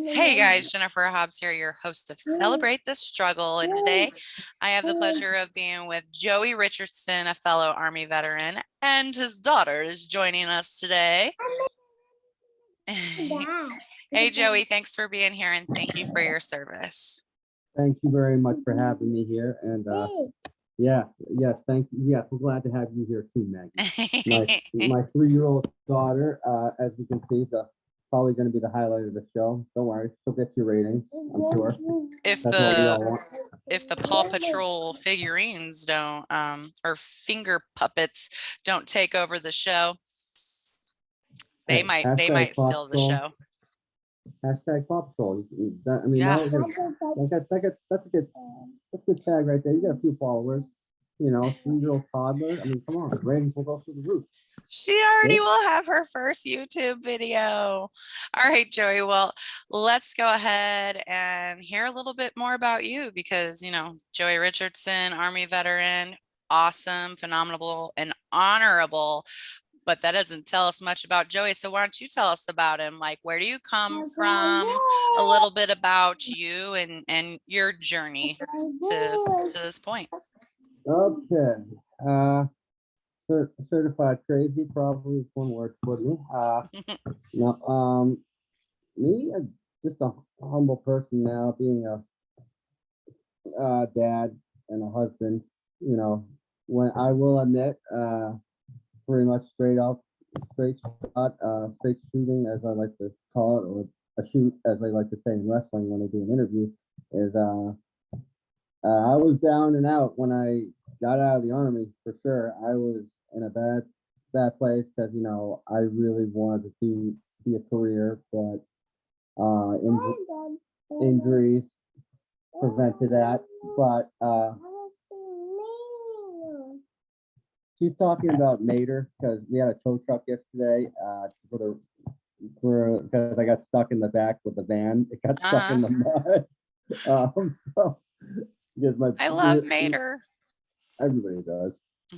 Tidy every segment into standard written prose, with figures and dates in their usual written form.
Hey guys, Jennifer Hobbs here, your host of Celebrate the Struggle. And today I have the pleasure of being with Joey Richardson, a fellow Army veteran, and his daughter is joining us today. Hey Joey, thanks for being here and thank you for your service. Thank you very much for having me here. And yes, thank you. Yes, we're glad to have you here too, Maggie. My 3-year-old daughter, as you can see, probably going to be the highlight of the show. Don't worry, she'll get your ratings, I'm sure. If the Paw Patrol figurines don't, or finger puppets don't take over the show, they might steal the show. Hashtag Paw Patrol. I mean, Yeah. that's a good tag right there. You got a few followers. You know, 3-year-old toddler. I mean, come on, ratings will go through the roof. She already will have her first YouTube video. All right, Joey. Well, let's go ahead and hear a little bit more about you because, you know, Joey Richardson, Army veteran, awesome, phenomenal, and honorable. But that doesn't tell us much about Joey. So why don't you tell us about him? Like, where do you come from? A little bit about you and your journey to this point. Okay. Certified crazy probably is one word for me. No, me, just a humble person now, being a dad and a husband. You know, when I will admit, pretty much straight shot, straight shooting, as I like to call it, or a shoot, as I like to say in wrestling when I do an interview, is I was down and out when I got out of the Army, for sure. I was in a bad place because, you know, I really wanted to be a career, but injuries prevented that. But she's talking about Mater because we had a tow truck yesterday because I got stuck in the back with the van. It got stuck in the mud. I love Mater. Everybody does.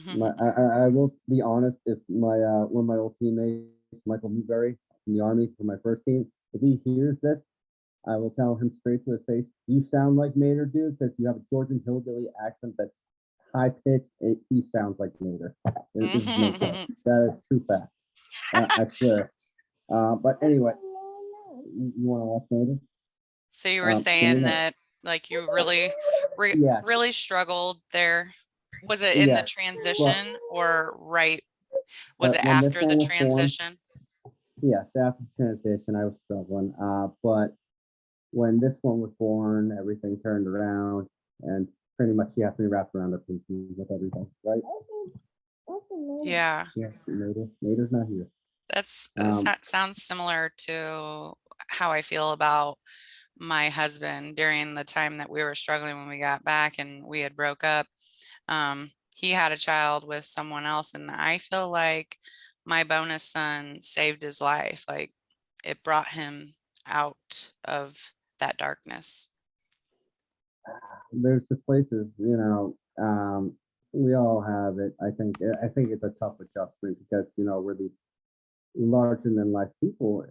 I will be honest. If one of my old teammates, Michael Newberry from the Army, from my first team, if he hears this, I will tell him straight to his face, "You sound like Mater, dude, because you have a Georgian hillbilly accent that's high pitched. He sounds like Mater." That is true fact. I swear. But anyway, you want to watch Mater? So you were saying that, like, you really struggled there. Was it in the transition or right? Was it after the transition? Yes, after the transition, I was struggling. But when this one was born, everything turned around, and pretty much you have to be wrapped around the pinky with everything, right? Yeah. Yeah, Mater's not here. That sounds similar to how I feel about my husband during the time that we were struggling when we got back and we had broke up. He had a child with someone else, and I feel like my bonus son saved his life. Like, it brought him out of that darkness. There's just places, you know, we all have it. I think it's a tough adjustment because, you know, we're these larger than life people.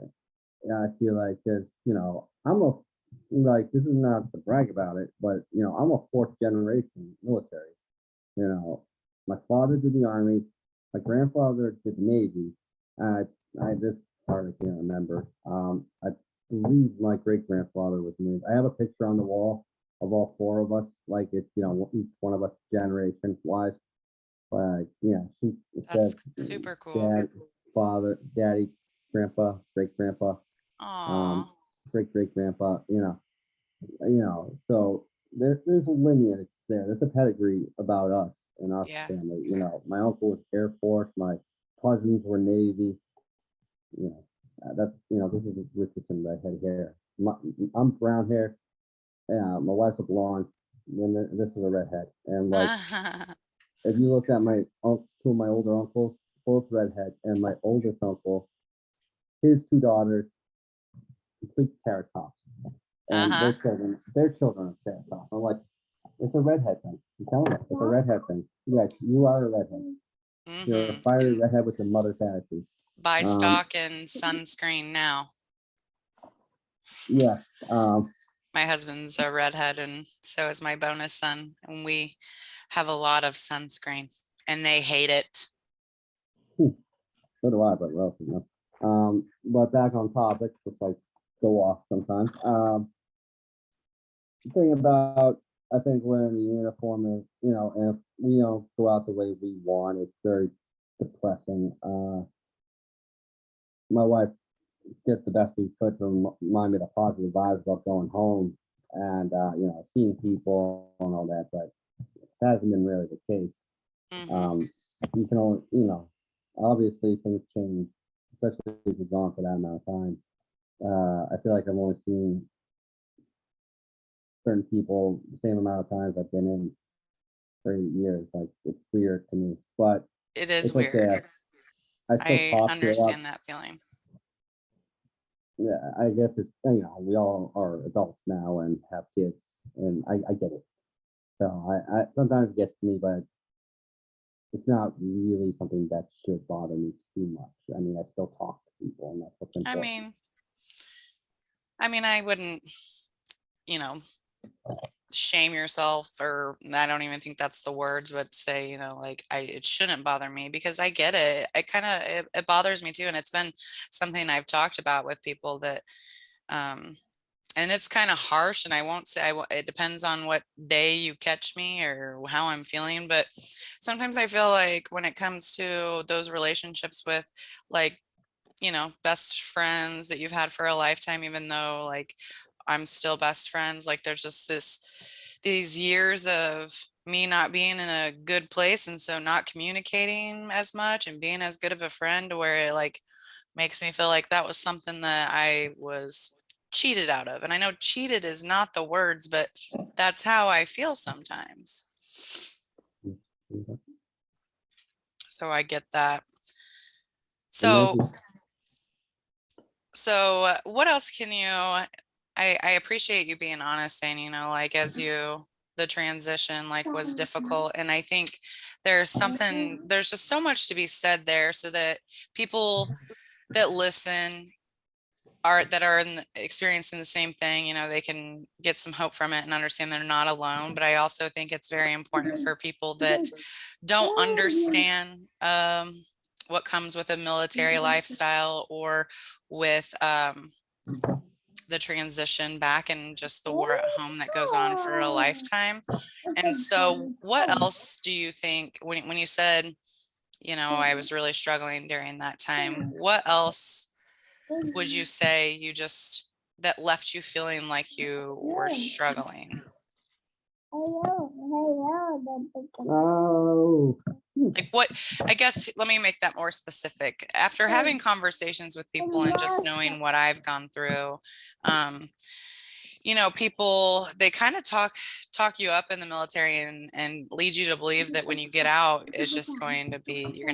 I feel like, because, you know, this is not to brag about it, but, you know, I'm a 4th generation military. You know, my father did the Army, my grandfather did the Navy. This part I can't remember. I believe my great grandfather was Navy. I have a picture on the wall of all 4 of us, like it's, you know, each one of us generation wise. But yeah, that's super cool. Dad, father, daddy, grandpa, great grandpa, great grandpa. You know. So there's a lineage there. There's a pedigree about us and our family. You know, my uncle was Air Force. My cousins were Navy. You know, this is Richardson redhead hair. I'm brown hair. My wife's a blonde. And this is a redhead. And like, if you look at two of my older uncles, both redhead, and my oldest uncle, his 2 daughters, complete carrot tops, and their children are carrot tops. I'm like, it's a redhead thing. I'm telling you, it's a redhead thing. Yes, you are a redhead. You're a fiery redhead with your mother's attitude. Buy stock and sunscreen now. Yes. My husband's a redhead, and so is my bonus son, and we have a lot of sunscreen, and they hate it. So do I, but what else, you know? But back on topic, just like go off sometimes. The thing about I think wearing the uniform is, you know, if we don't go out the way we want, it's very depressing. My wife did the best we could to remind me the positive vibes about going home and you know, seeing people and all that, but that hasn't been really the case. Hmm. Um, you can only, you know, obviously things change, especially if you're gone for that amount of time. I feel like I've only seen certain people the same amount of times I've been in for 8 years. Like it's weird to me, but It is it's okay. weird. I still I talk to a lot. understand that feeling. Yeah, I guess it's, you know, we all are adults now and have kids, and I get it. So I sometimes it gets to me, but it's not really something that should bother me too much. I mean, I still talk to people, and that's what's I important. mean, I wouldn't, you know, shame yourself, or I don't even think that's the words, but say, like it shouldn't bother me, because I get it. It bothers me too. And it's been something I've talked about with people that, um, and it's kind of harsh, and I won't say it depends on what day you catch me or how I'm feeling. But sometimes I feel like when it comes to those relationships with, like, best friends that you've had for a lifetime, even though, like, I'm still best friends, like there's just these years of me not being in a good place, and so not communicating as much and being as good of a friend, where it like makes me feel like that was something that I was cheated out of. And I know cheated is not the words, but that's how I feel sometimes. Mhm. So I get that. And then So what else can you, I appreciate you being honest, saying, like, as you, the transition like was difficult. And I think there's just so much to be said there, so that people that listen are experiencing the same thing, they can get some hope from it and understand they're not alone. But I also think it's very important for people that don't understand, what comes with a military lifestyle, or with, the transition back, and just the war at home that goes on for a lifetime. And so what else do you think, when you said, I was really struggling during that time, what else would you say that left you feeling like you were struggling? oh, Like, what, I guess, let me make that more specific. After having conversations with people and just knowing what I've gone through, um, people, they kind of talk you up in the military, and lead you to believe that when you get out, you're going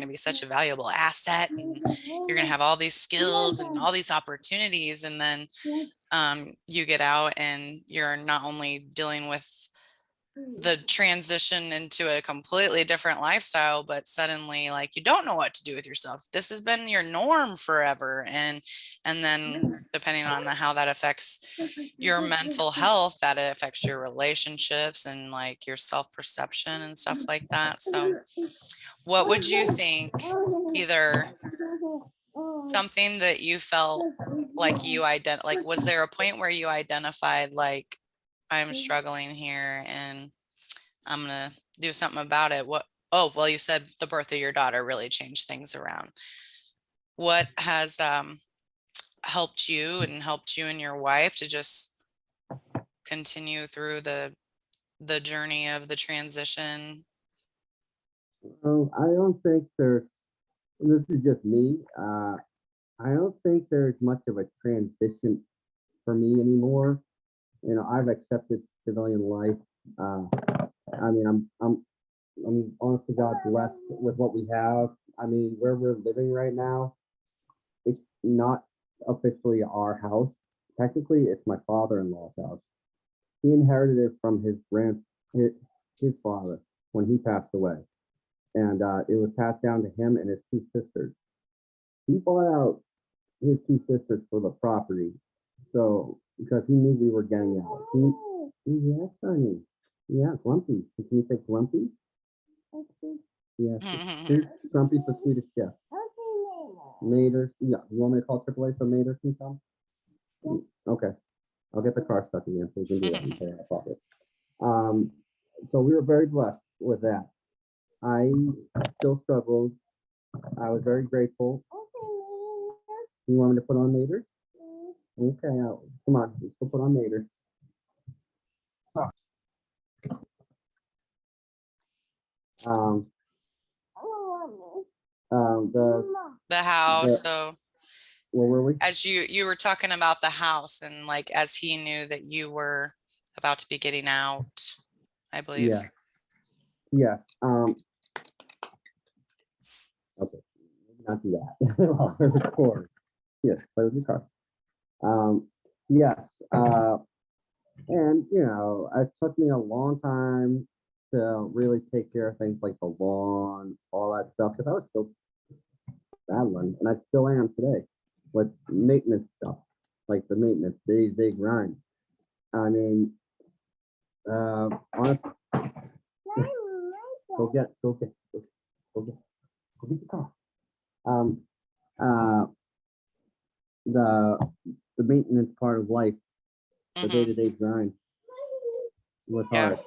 to be such a valuable asset, and you're going to have all these skills and all these opportunities. And then, you get out, and you're not only dealing with the transition into a completely different lifestyle, but suddenly, like, you don't know what to do with yourself. This has been your norm forever. And then, depending on how that affects your mental health, that it affects your relationships and like your self-perception and stuff like that. So what would you think, either something that you felt like like, was there a point where you identified, like, I'm struggling here and I'm gonna do something about it? Oh, well, you said the birth of your daughter really changed things around. What has, helped you and your wife to just continue through the journey of the transition? I don't think there's. This is just me. I don't think there's much of a transition for me anymore. You know, I've accepted civilian life. Uh, I mean, I'm honestly God blessed with what we have. I mean, where we're living right now, it's not officially our house. Technically, it's my father-in-law's house. He inherited it from his, his father when he passed away, and it was passed down to him and his two sisters. He bought out his two sisters for the property, so because he knew we were getting out. Yes, honey. Yeah, Grumpy. Can you say Grumpy? Yes. Grumpy's the Swedish chef. Mater. Yeah. You want me to call AAA so Mater can come? Okay. I'll get the car stuck again so we can do that and pay out of pocket. So we were very blessed with that. I still struggled. I was very grateful. You want me to put on Mater? Okay, come on, let's go put on Mater. The house. So where were we? As you were talking about the house, and like as he knew that you were about to be getting out, I believe. Yeah. Yes. Okay. Maybe not do that. Well, record. Yes, play with your car. Yes. And you know, it took me a long time to really take care of things like the lawn, all that stuff, because I was still battling, and I still am today with maintenance stuff, like the maintenance, they grind. I mean, honestly, go get the car. Uh, the maintenance part of life, the day-to-day grind was hard.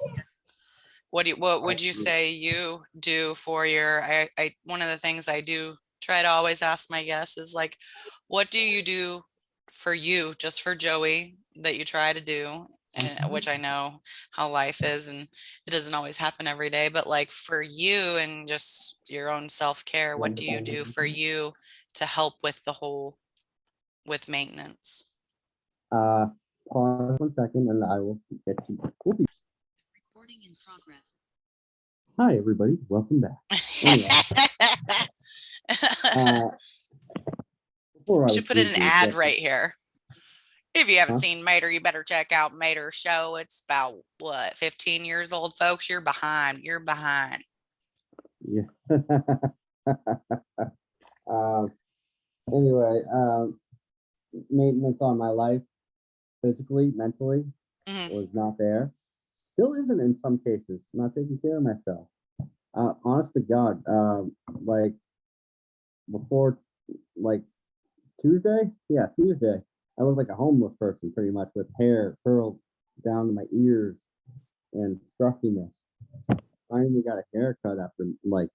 What would you say you do for your, I one of the things I do try to always ask my guests is like, what do you do for you, just for Joey, that you try to do, and which I know how life is and it doesn't always happen every day, but like for you and just your own self-care, what do you do for you to help with the whole, with maintenance? Pause 1 second and I will get you. We'll be recording in progress. Hi everybody, welcome back. Anyway, should put in an ad right here. If you haven't seen Mater, you better check out Mater's show. It's about what, 15 years old, folks. You're behind. You're behind. Yeah. Anyway, maintenance on my life, physically, mentally, was not there. Still isn't in some cases. Not taking care of myself. Honest to God, like before, like Tuesday, I look like a homeless person pretty much, with hair curled down to my ears and scruffiness. I finally got a haircut after like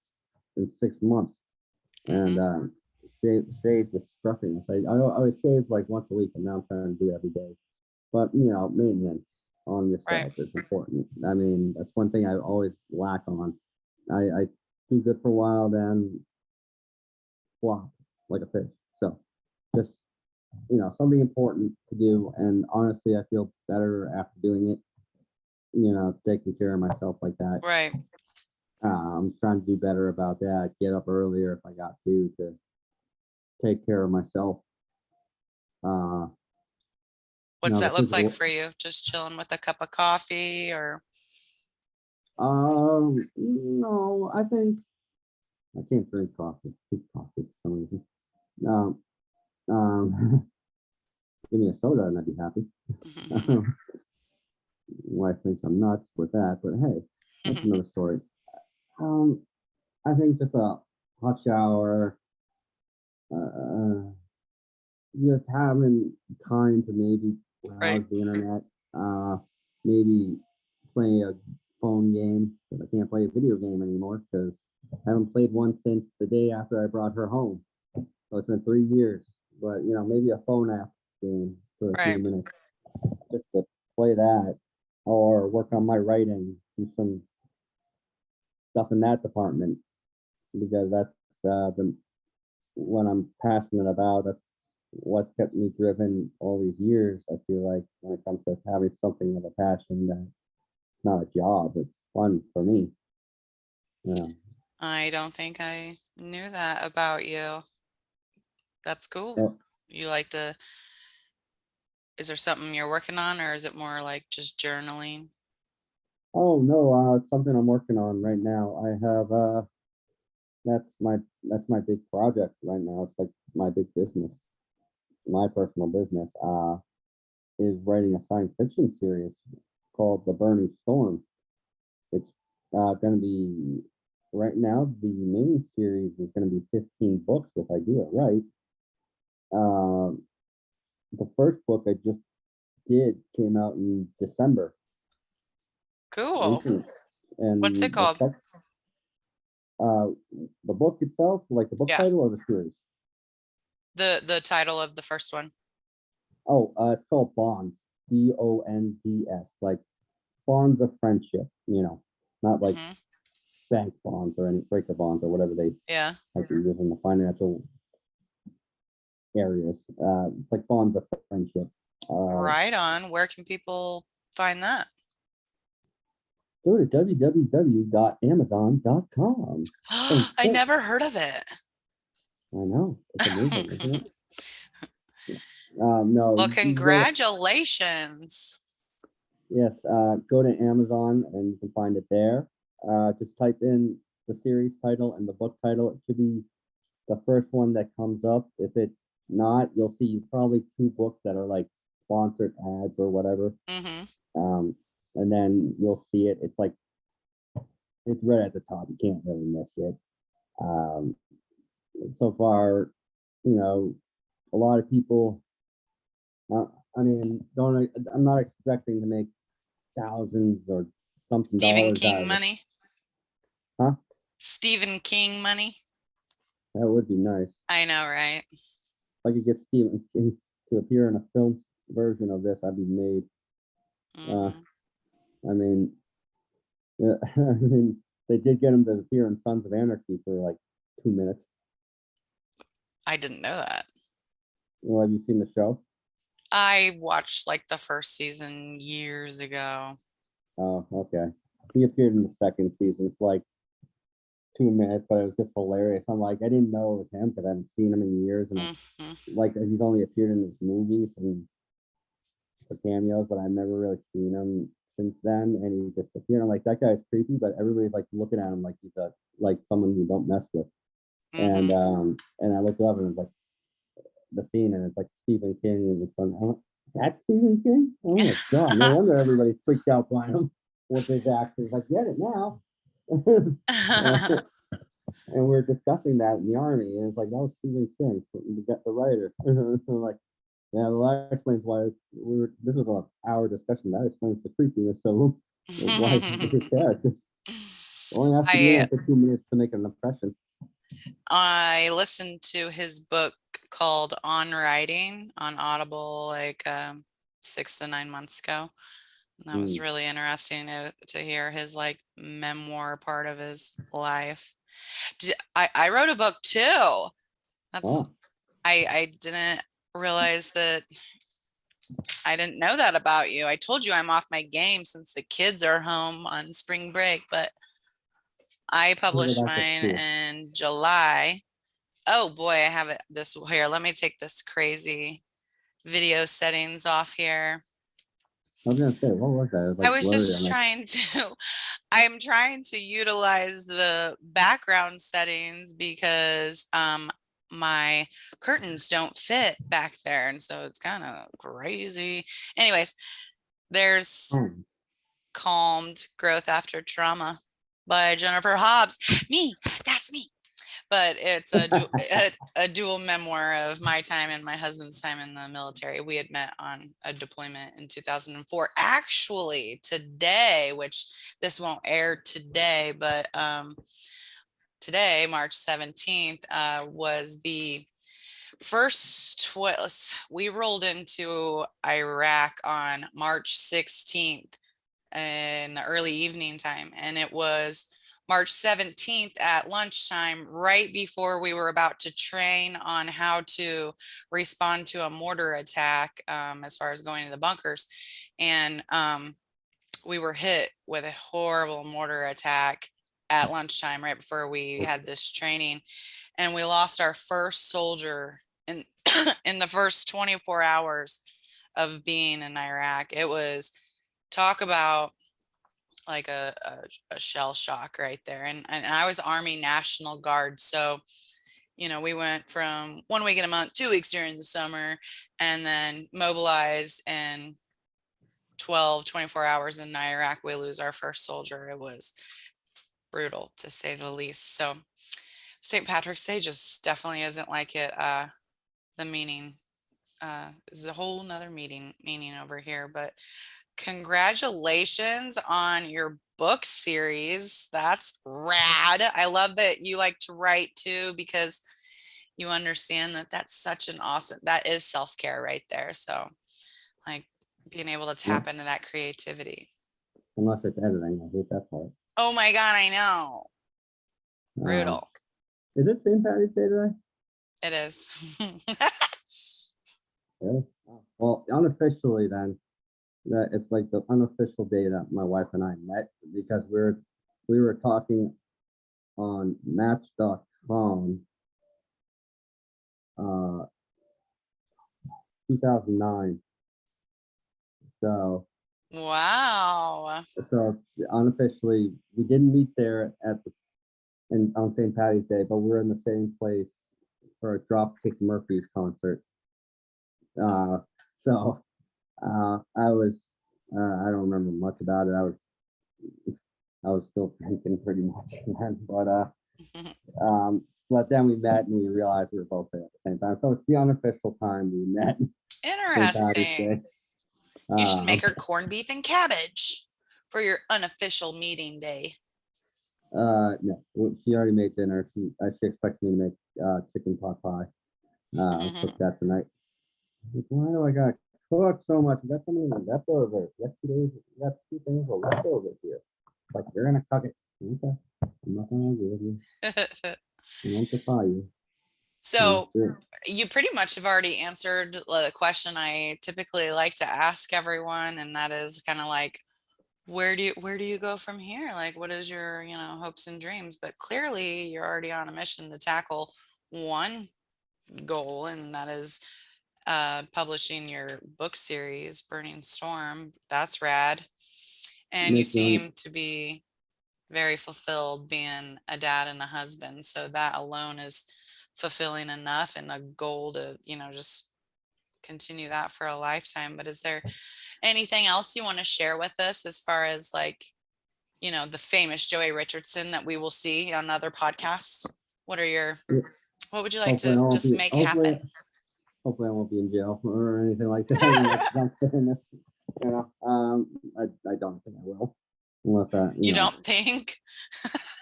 in 6 months, and shaved with scruffiness. I would shave like once a week, and now I'm trying to do every day. But you know, maintenance on yourself is important. I mean, that's one thing I always lack on. I do good for a while, then flop like a fish. So just, you know, something important to do. And honestly, I feel better after doing it, you know, taking care of myself like that. Right. I'm trying to do better about that. Get up earlier if I got to take care of myself. What's that look like for you? Just chilling with a cup of coffee, or? No, I think I can't drink coffee. Coffee for some reason. Give me a soda and I'd be happy. Wife thinks I'm nuts with that, but hey, that's another story. I think just a hot shower, just having time to maybe browse the internet, maybe play a phone game, but I can't play a video game anymore because I haven't played one since the day after I brought her home. So it's been 3 years, but you know, maybe a phone app game for a few minutes just to play that, or work on my writing, do some stuff in that department, because that's what I'm passionate about. That's what's kept me driven all these years. I feel like when it comes to having something of a passion, that it's not a job, it's fun for me. Yeah. I don't think I knew that about you. That's cool. You like to, is there something you're working on, or is it more like just journaling? Oh no, it's something I'm working on right now. I have that's my big project right now. It's like my big business, my personal business. is writing a science fiction series called The Burning Storm. It's going to be right now. The main series is going to be 15 books if I do it right. The first book I just did came out in December. Cool. What's it And called? The book itself, like the book Yeah. title or the series? The title of the first one. Oh, it's called Bonds. Bonds, like bonds of friendship. Not like bank bonds or any breaker bonds or whatever they like to use in the financial areas. It's like bonds of friendship. Right on. Where can people find that? Go to www.amazon.com. I never heard of it. I know. It's amazing, isn't it? No. Well, congratulations. Yes, go to Amazon and you can find it there. Just type in the series title and the book title. It should be the first one that comes up. If it's not, you'll see probably 2 books that are like sponsored ads or whatever. And then you'll see it. It's like it's right at the top. You can't really miss it. So far, a lot of people. I'm not expecting to make thousands or something Stephen dollars out King of it. money. Huh? Stephen King money. That would be nice. I know, right? If I could get Stephen King to appear in a film version of this, I'd be made. I mean, they did get him to appear in Sons of Anarchy for like 2 minutes. I didn't know that. Well, have you seen the show? I watched like the first season years ago. Oh, okay. He appeared in the second season for like 2 minutes, but it was just hilarious. I'm like, I didn't know it was him because I haven't seen him in years, and like he's only appeared in his movies and for cameos, but I've never really seen him since then. And he just appeared. I'm like, that guy's creepy, but everybody's like looking at him like he's like someone you don't mess with. And I looked up and it was like the scene, and it's like Stephen King, and it's like, that's Stephen King. Oh my god! No wonder everybody freaked out by him with his actors. I get it now. And we're discussing that in the army, and it's like, that was Stephen King. We got the writer. So like, yeah, well, that explains why this was an hour discussion. That explains the creepiness of why his character. Only have to be in for 2 minutes to make an impression. I listened to his book called On Writing on Audible like 6 to 9 months ago. And that was really interesting to hear his like memoir part of his life. I wrote a book too. I didn't realize that. I didn't know that about you. I told you I'm off my game since the kids are home on spring break, but I published mine in July. Oh boy, I have it this here. Let me take this crazy video settings off here. I was gonna say, what was that? I was just trying to, I'm trying to utilize the background settings because my curtains don't fit back there. And so it's kind of crazy. Anyways, there's Calmed Growth After Trauma by Jennifer Hobbs. That's me. But it's a dual memoir of my time and my husband's time in the military. We had met on a deployment in 2004. Actually, today, which this won't air today, but today, March 17th, was the first we rolled into Iraq on March 16th in the early evening time, and it was March 17th at lunchtime, right before we were about to train on how to respond to a mortar attack, as far as going to the bunkers. And we were hit with a horrible mortar attack at lunchtime right before we had this training, and we lost our first soldier in in the first 24 hours of being in Iraq. It was, talk about like a shell shock right there. And I was Army National Guard, so we went from 1 week in a month, 2 weeks during the summer, and then mobilized in 12, 24 hours in Iraq. We lose our first soldier. It was brutal, to say the least. So St. Patrick's Day just definitely isn't like it. The meaning is a whole nother meaning over here. But congratulations on your book series. That's rad. I love that you like to write too, because you understand that that's such an awesome, that is self-care right there. So like being able to Yeah. tap into that creativity. Unless it's editing, I hate that part. Oh my God, I know. Brutal. Is it St. Patty's Day today? It is. Really? Well, unofficially then, that it's like the unofficial day that my wife and I met, because we were talking on Match.com, 2009. So Wow. unofficially, we didn't meet there on St. Patty's Day, but we were in the same place for a Dropkick Murphys concert. I was, I don't remember much about it. I was still drinking pretty much then, but then we met and we realized we were both there at the same time. So it's the unofficial time we met. Interesting. You should make her corned beef and cabbage for your unofficial meeting day. No, she already made dinner. She expects me to make chicken pot pie. I'll cook that tonight. Why do I got cook so much? We got so many leftovers. Yesterday, we got 2 things of leftovers here. Like, you're gonna cook it. Okay. I'm not gonna argue with you. I won't defy you. So you pretty much have already answered the question I typically like to ask everyone, and that is kind of like, where do you go from here? Like, what is your, hopes and dreams? But clearly you're already on a mission to tackle one goal, and that is publishing your book series, Burning Storm. That's rad. And you seem to be very fulfilled being a dad and a husband. So that alone is fulfilling enough, and a goal to, just continue that for a lifetime. But is there anything else you want to share with us as far as like, the famous Joey Richardson that we will see on other podcasts? What would you like to just make happen? Hopefully I won't be in jail or anything like that. I don't think I will. Unless you don't think?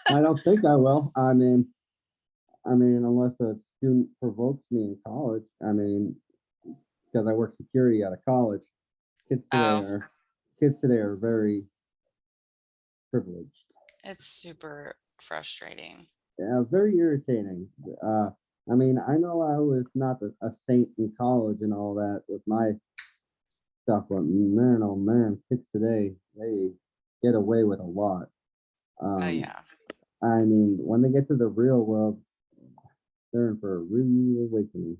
I don't think I will. I mean, unless a student provokes me in college. I mean, because I work security out of college. Kids today are very privileged. It's super frustrating. Yeah, very irritating. I mean, I know I was not a saint in college and all that with my stuff, but man, oh man, kids today, they get away with a lot. Yeah. I mean, when they get to the real world, they're in for a real awakening.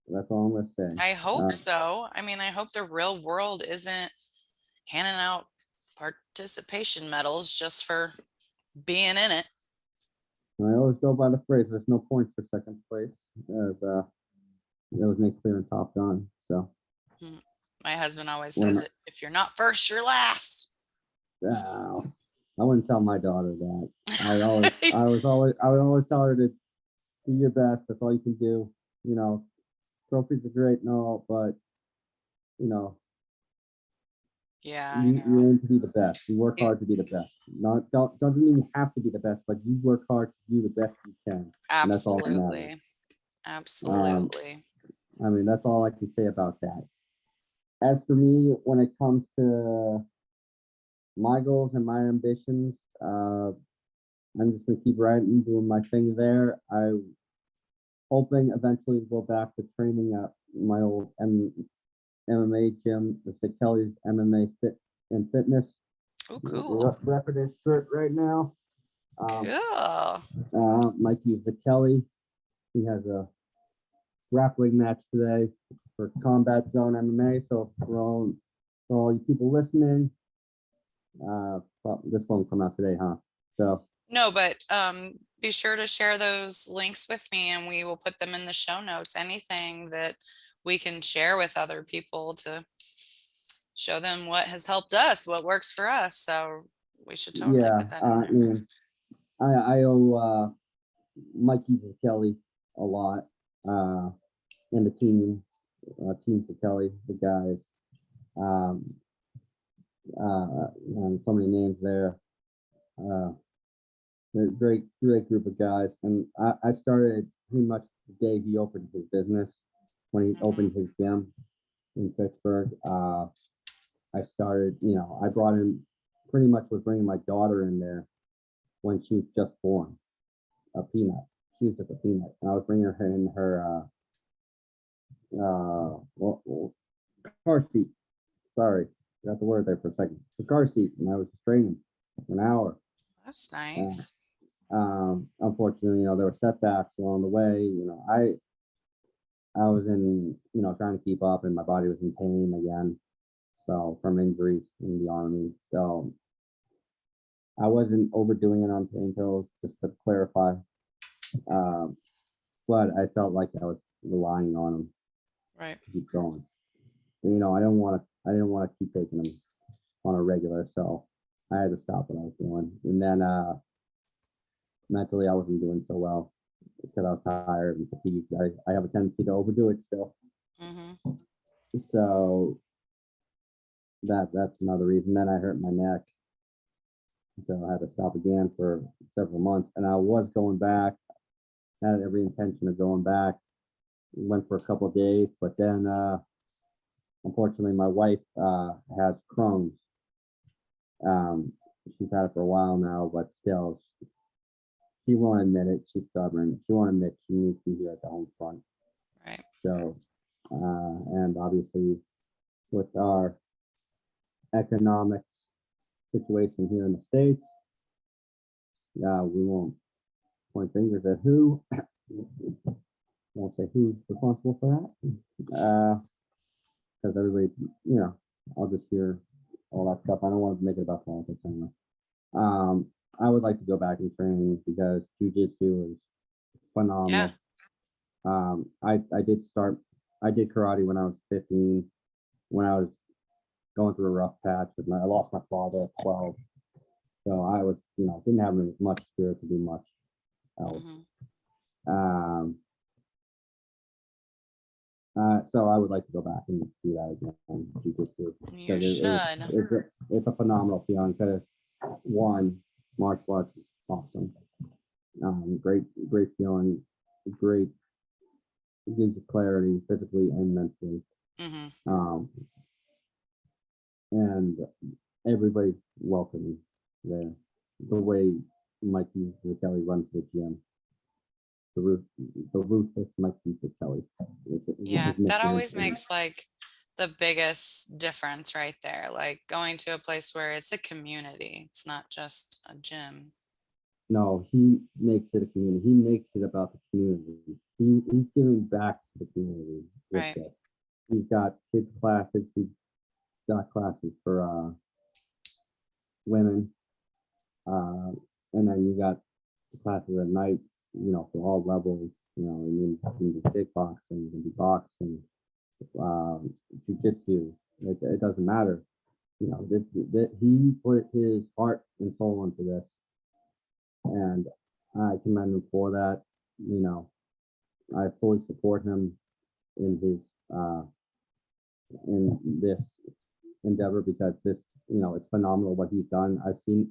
That's all I'm gonna say. I hope so. I mean, I hope the real world isn't handing out participation medals just for being in it. I always go by the phrase, there's no points for second place, as that was made clear in Top Gun. So my husband always says it, if you're not first, you're last. I wouldn't tell my daughter that. I would always tell her to do your best. That's all you can do. Trophies are great and all, but yeah, you aim to be the best. You work hard to be the best. Doesn't mean you have to be the best, but you work hard to do the best you can. Absolutely. Absolutely. I mean, that's all I can say about that. As for me, when it comes to my goals and my ambitions, I'm just gonna keep writing, doing my thing there. I'm hoping eventually to go back to training at my old MMA gym, the Kelly's MMA Fit and Fitness. Oh, cool. Repping his shirt right now. Cool. Mikey Kelly. He has a grappling match today for Combat Zone MMA. So for all you people listening, this won't come out today, huh? So No, but be sure to share those links with me and we will put them in the show notes. Anything that we can share with other people to show them what has helped us, what works for us. So we should totally Yeah, put that in I there. mean, I owe Mikey Kelly a lot, and the team, Team Kelly, the guys. Um, and so many names there. A great group of guys. And I started pretty much the day he opened his business, when he opened his gym in Pittsburgh. I started, I brought in, pretty much was bringing my daughter in there when she was just born, a peanut. She was just a peanut. And I was bringing her in her car seat. Sorry, got the word there for a second. The car seat, and I was training for an hour. That's nice. Unfortunately, there were setbacks along the way. I was in, trying to keep up, and my body was in pain again. So from injuries in the army. So I wasn't overdoing it on pain pills, just to clarify. But I felt like I was relying on them Right. to keep going. And, I didn't want to keep taking them on a regular, so I had to stop what I was doing. And then mentally, I wasn't doing so well because I was tired and fatigued. I have a tendency to overdo it still. Mm-hmm. So that's another reason. Then I hurt my neck, so I had to stop again for several months. And I was going back, had every intention of going back. Went for a couple of days, but then unfortunately, my wife has Crohn's. She's had it for a while now, but still, she won't admit it. She's stubborn. She won't admit she needs to be here at the home front. Right. So, and obviously, with our economic situation here in the States, we won't point fingers at who. Won't say who's responsible for that. Because everybody, I'll just hear all that stuff. I don't want to make it about politics anyway. I would like to go back and train because jujitsu is phenomenal. Yeah. I did karate when I was 15, when I was going through a rough patch. I lost my father at 12. So I was, didn't have as much spirit to do much else. Mm-hmm. So I would like to go back and do that again. Jiu-jitsu. You should. It's a phenomenal feeling because, one, martial arts is awesome. Great feeling, great, it gives you clarity physically and mentally. Mm-hmm. And everybody's welcoming there. The way Mikey Kelly runs the gym, the ruthless Mikey Kelly. Yeah, that always makes like the biggest difference right there. Like going to a place where it's a community. It's not just a gym. No, he makes it a community. He makes it about the community. He's giving back to the community with Right. this. He's got kids classes. He's got classes for women, and then you got classes at night. For all levels. You can do kickboxing, you can do boxing, jiu-jitsu. It doesn't matter. He put his heart and soul into this, and I commend him for that. I fully support him in his in this endeavor because this, it's phenomenal what he's done. I see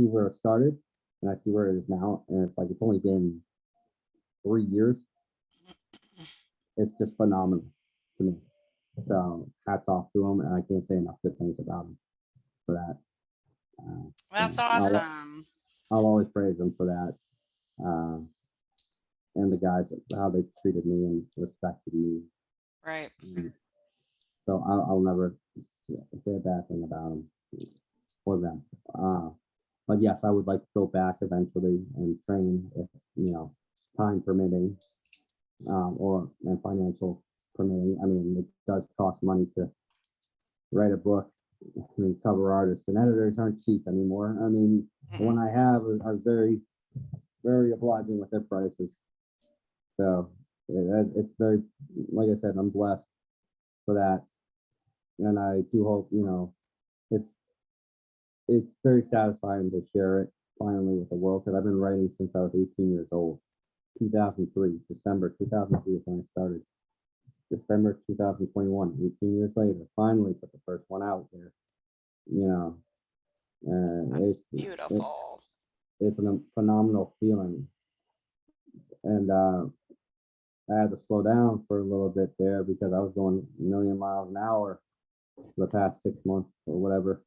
where it started and I see where it is now, and it's like it's only been 3 years. It's just phenomenal to me. So hats off to him, and I can't say enough good things about him for that. That's So awesome. I'll always praise him for that. And the guys, how they treated me and respected me. Right. So I'll never say a bad thing about them or them. But yes, I would like to go back eventually and train if, time permitting, and financial permitting. I mean, it does cost money to write a book I mean, cover artists and editors aren't cheap anymore. I mean, the one Mm-mm. I have are very, very obliging with their prices. So it's very, like I said, I'm blessed for that, and I do hope it's it's very satisfying to share it finally with the world because I've been writing since I was 18 years old. 2003, December 2003 is when I started. December 2021, 18 years later, finally put the first one out there. You know, That's it's beautiful. it's a phenomenal feeling, and I had to slow down for a little bit there because I was going a million miles an hour for the past 6 months or whatever.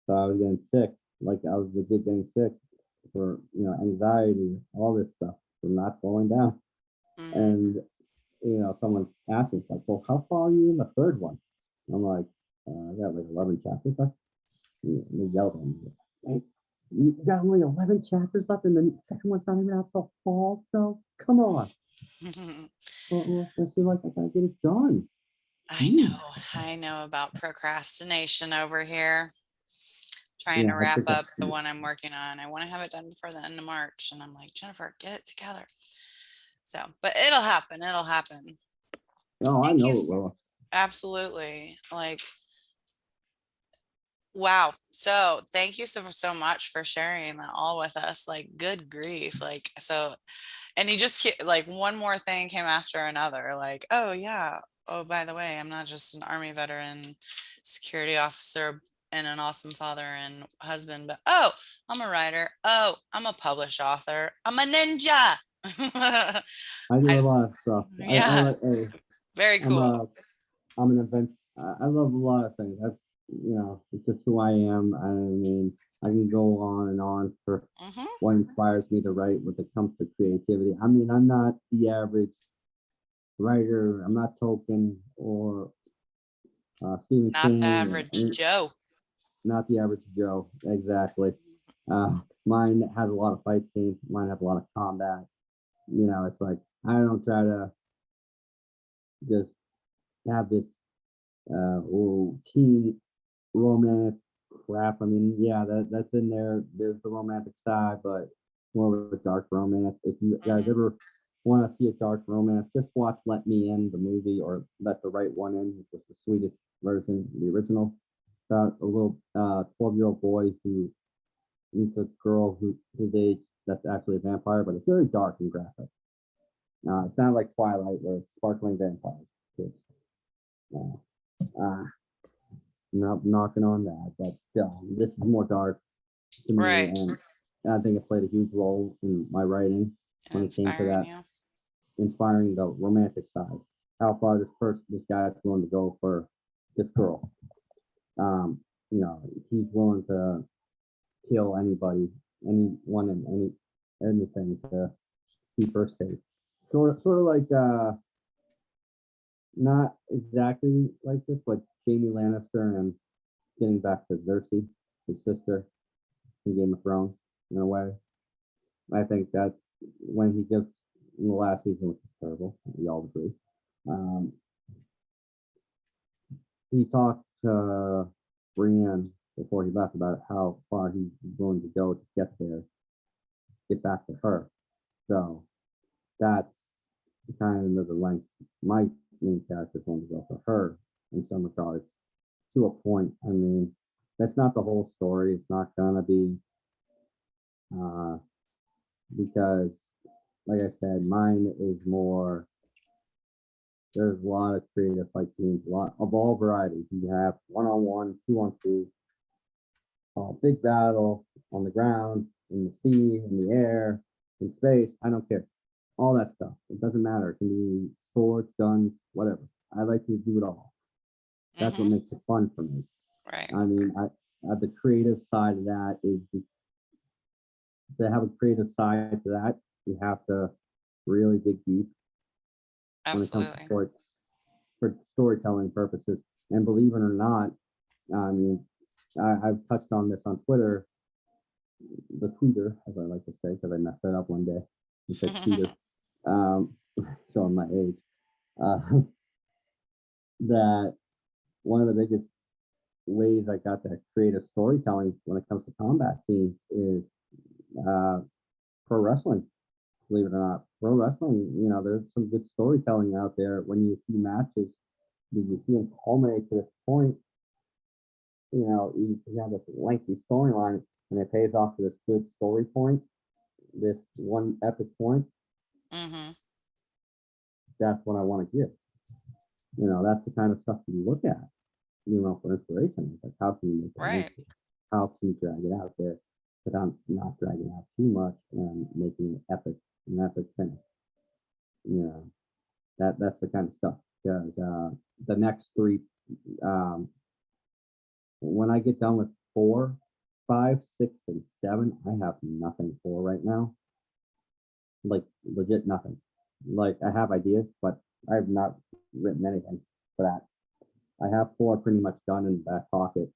So I was getting sick, like I was legit getting sick for anxiety, all this stuff from not slowing down. Mm. And someone asked me, like, well, how far are you in the third one? I'm like, I got like 11 chapters left. And they yelled at me, hey, you got only 11 chapters left, and the second one's not even out till fall. So come on. Well, I feel like I gotta get it done. Jeez. I know about procrastination over here. Trying Yeah, to I wrap think up the one I'm working on. I want to have it done before the end of March. And I'm like, Jennifer, get it together. So, but it'll happen. It'll happen. oh, I Thank you. know it will. Absolutely. Like, wow. So thank you so much for sharing that all with us. Like, good grief. Like, so, and you just like one more thing came after another. Like, oh, yeah. Oh, by the way, I'm not just an Army veteran, security officer, and an awesome father and husband, but oh, I'm a writer. Oh, I'm a published author. I'm a ninja. I I do a just, lot of stuff. I yeah, like. Hey, very I'm cool. a I'm an event. I love a lot of things. It's just who I am. I mean, I can go on and on for Hmm. what inspires me to write when it comes to creativity. I mean, I'm not the average writer. I'm not Tolkien or Stephen Not the King, average Joe. not the average Joe. Exactly. Mine has a lot of fight scenes. Mine have a lot of combat. It's like I don't try to just have this teen romance crap. I mean, yeah, that's in there. There's the romantic side, but more of a dark romance. If you guys Hmm. ever want to see a dark romance, just watch Let Me In, the movie, or Let the Right One In, which was the Swedish version, the original. About a little 12-year-old boy who meets a girl whose age that's actually a vampire, but it's very dark and graphic. It's not like Twilight where it's sparkling vampires. Kids. Uh, uh, not knocking on that, but still, this is more dark to me, Right. and I think it played a huge role in my writing And when it came to inspiring that, you. inspiring the romantic side. How far this guy's willing to go for this girl. Um, he's willing to kill anybody, anyone, and anything to keep her safe. Sort of like not exactly like this, but Jamie Lannister and getting back to Cersei, his sister in Game of Thrones, in a way. I think that's when he gives in the last season, which is terrible. We all agree. Um, he talked to Brienne before he left about how far he's willing to go to get there, get back to her. So that's kind of the length my main character is willing to go for her in some regards to a point. I mean, that's not the whole story. It's not gonna be uh, because, like I said, mine is more. There's a lot of creative fight scenes, a lot of all varieties. You have 1-on-1, 2-on-2, big battle on the ground, in the sea, in the air, in space. I don't care. All that stuff. It doesn't matter. It can be swords, guns, whatever. I like to do it all. That's what Hmm. makes it fun for me. Right. I mean, the creative side of that is to have a creative side to that. You have to really dig deep when it comes to Absolutely. sport for storytelling purposes. And believe it or not, I mean, I've touched on this on Twitter, the tweeter, as I like to say, because I messed that up one day. He said tweeter, um, showing my age. Uh, that one of the biggest ways I got that creative storytelling when it comes to combat scenes is pro wrestling. Believe it or not, pro wrestling, there's some good storytelling out there. When you see matches, you see them culminate to this point, you have this lengthy storyline and it pays off to this good story point, this one epic point. Mm-hmm. That's what I want to give. That's the kind of stuff you look at, for inspiration. It's like, how can you make it Right. How can you drag it out there without not dragging it out too much and making it an epic finish? That's the kind of stuff. Because the next three, when I get done with 4, 5, 6, and 7, I have nothing for right now. Like legit nothing. Like I have ideas, but I have not written anything for that. I have 4 pretty much done in the back pocket,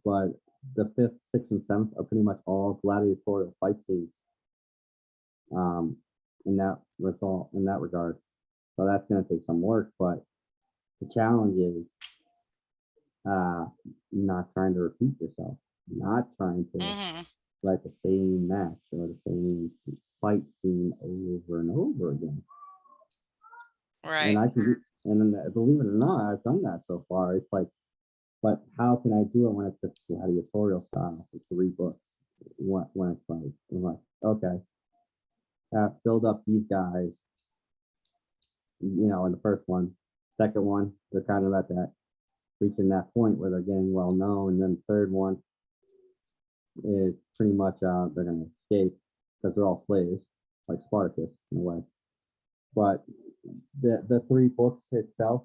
but the 5th, 6th, and 7th are pretty much all gladiatorial fight scenes. In that regard, so that's going to take some work. But the challenge is not trying to repeat yourself, not trying to write the same match or the same fight scene over and over again. Right. And I can, and believe it or not, I've done that so far. It's like, but how can I do it when it's just gladiatorial style for 3 books? When it's like, I'm like, okay, build up these guys, in the first one. Second one, they're kind of at that, reaching that point where they're getting well known. And then the third one is pretty much they're going to escape because they're all slaves, like Spartacus in a way. But the 3 books itself,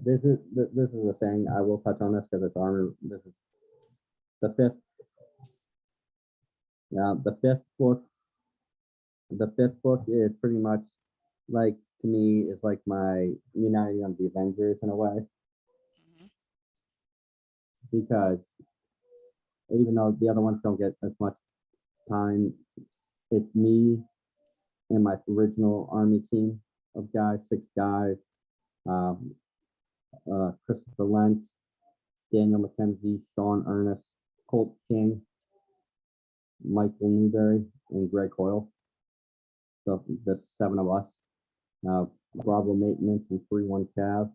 this is the thing. I will touch on this because it's armor. This is the 5th. The 5th book. The 5th book is pretty much like, to me, is like my uniting of the Avengers in a way. Because even though the other ones don't get as much time, it's me and my original army team of guys, 6 guys, Christopher Lentz, Daniel McKenzie, Sean Ernest, Colt King, Michael Newberry, and Greg Hoyle. So the 7 of us. Bravo Maintenance and 3-1 Cav.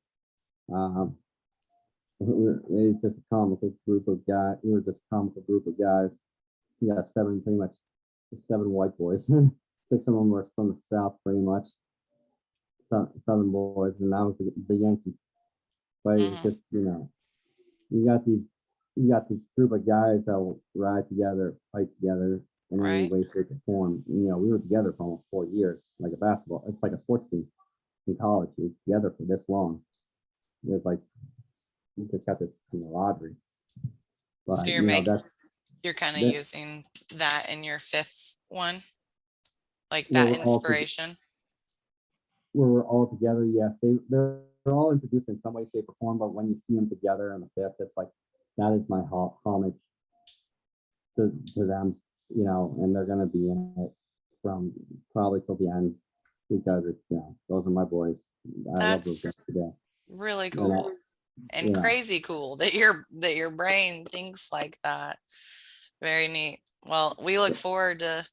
It's just a comical group of guys. We were just a comical group of guys. We got 7, pretty much 7 white boys. 6 of them were from the South, pretty much. Southern boys, and I was the Yankee. But it's just, you got this group of guys that will ride together, fight together in any way, shape, or form. We were together for almost 4 years, like a basketball. It's like a sports team in college. We were together for this long. It's like, you just got this camaraderie. But so you're kind of using that in your 5th one, like that inspiration. We're all together. Yes, they're all introduced in some way, shape, or form. But when you see them together in the 5th, it's like, that is my homage to them. And they're gonna be in it from probably till the end, because it's, those are my boys. I love those guys today. Really cool. And crazy cool that your brain thinks like that. Very neat. Well, we look forward to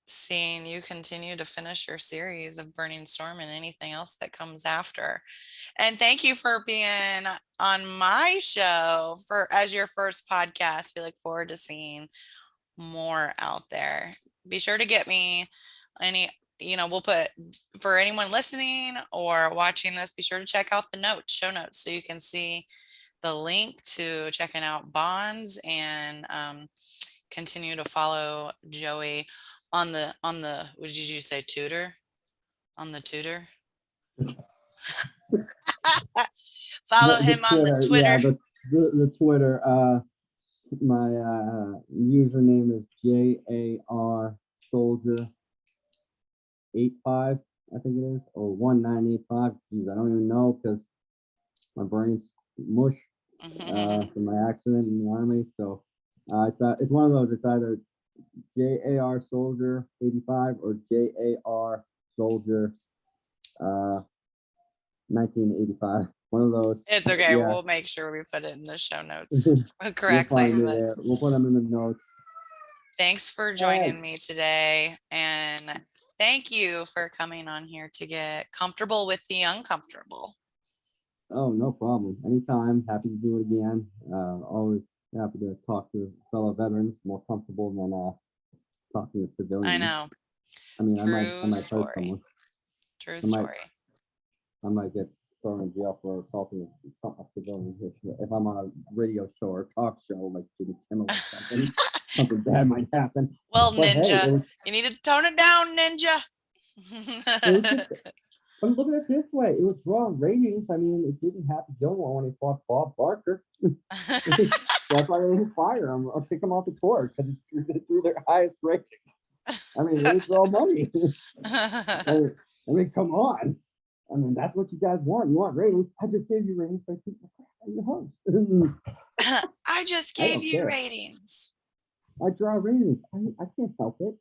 seeing you continue to finish your series of Burning Storm and anything else that comes after. And thank you for being on my show as your first podcast. We look forward to seeing more out there. Be sure to get me we'll put, for anyone listening or watching this, be sure to check out the show notes, so you can see the link to checking out Bonds and continue to follow Joey on the what did you say, Tutor? On the Tutor? Follow him on the Twitter. Yeah, the Twitter. My username is JAR Soldier 85, I think it is, or 1985. Geez, I don't even know, because my brain's mush from my accident in the army. So it's one of those. It's either JAR Soldier 85 or JAR Soldier 1985. One of those. It's okay. Yeah, We'll make sure we put it in the show notes we'll correctly. find it But there. We'll put them in the notes. thanks for All right. joining me today. And thank you for coming on here to get comfortable with the uncomfortable. Oh, no problem. Anytime. Happy to do it again. Always happy to talk to fellow veterans. More comfortable than talking to civilians. I know. I mean, I might hurt Story. someone. True story. I might get thrown in jail for assaulting a civilian if I'm on a radio show or talk show like Jimmy Kimmel or something. Something bad might happen. Well, But Ninja, hey, you need to tone it down, Ninja. But look at it this way. It was wrong ratings. I mean, it didn't happen Gilmore when he fought Bob Barker. That's why they didn't fire him or kick him off the tour because it threw their highest rating. I mean, it was all money. I mean, come on. I mean, that's what you guys want. You want ratings. I just gave you ratings by keeping your host. I just gave you ratings. I draw ratings. I can't help it.